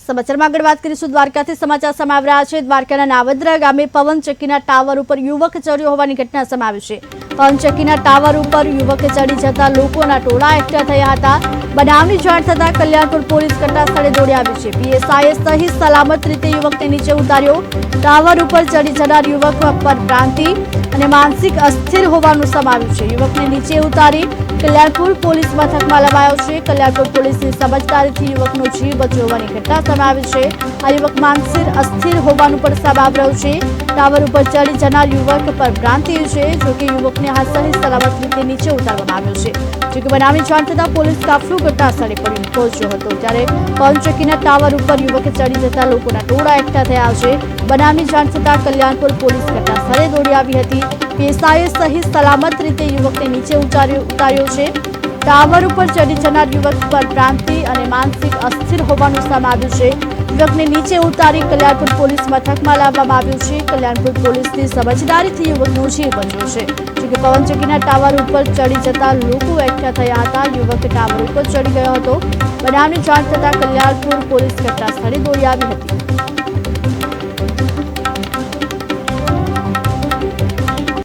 સમાચારમાં આગળ વાત કરીશું દ્વારકાથી સમાચાર સામે આવી રહ્યા છે। દ્વારકાના નાવદરા ગામે પવનચક્કીના ટાવર ઉપર યુવક ચડ્યો હોવાની ઘટના સામે આવી છે। પવનચક્કીના ટાવર ઉપર યુવકે ચડી જતા લોકોના ટોળા એકઠા થયા હતા। બનાવની જાણ થતા કલ્યાણપુર પોલીસ ઘટના સ્થળે દોડી આવી છે। પીએસઆઈએ સહી સલામત રીતે યુવકને નીચે ઉતાર્યો। ટાવર ઉપર ચડી જનાર યુવક પર ભ્રાંતિ અને માનસિક અસ્થિર હોવાનું સામે આવ્યું છે। યુવકને નીચે ઉતારી કલ્યાણપુર પોલીસ મથકમાં લવાયો છે। કલ્યાણપુર પોલીસની સમજદારીથી યુવકનો જીવ બચ્યો હોવાની ઘટના સામે આવી છે। આ યુવક માનસિક અસ્થિર હોવાનું પણ સામે આવી રહ્યું છે। ટાવર ઉપર ચડી જનાર યુવક પર ભ્રાંતિ છે, જોકે યુવકને સહી સલામત રીતે નીચે ઉતારવામાં આવ્યો છે। જોકે બનાવની જાણ થતાં પોલીસ કાફલો ઘટના સ્થળે પહોંચ્યો હતો, ત્યારે પવનચક્કીના ટાવર ઉપર યુવકે ચડી જતા લોકોના ટોળા એકઠા થયા છે। બનાવની જાણ થતાં કલ્યાણપુર પોલીસ ઘટના સ્થળે દોડી આવી હતી। પીએસઆઈએ સહી સલામત રીતે યુવકને નીચે ઉતાર્યો છે। ટાવર ઉપર ચડી જનાર યુવક પર ભ્રાંતિ અને માનસિક અસ્થિર હોવાનું સામે આવ્યું છે। યુવકને નીચે ઉતારી કલ્યાણપુર પોલીસ મથકમાં લાવવામાં આવ્યું છે। કલ્યાણપુર પોલીસની સમજદારીથી યુવકનો જીવ બચ્યો છે। જોકે પવનચક્કીના ટાવર ઉપર ચડી જતા લોકો એકઠા થયા હતા। યુવક ટાવર ઉપર ચડી ગયો હતો। બનાવની જાણ થતાં કલ્યાણપુર પોલીસ ઘટના સ્થળે દોડી આવી હતી।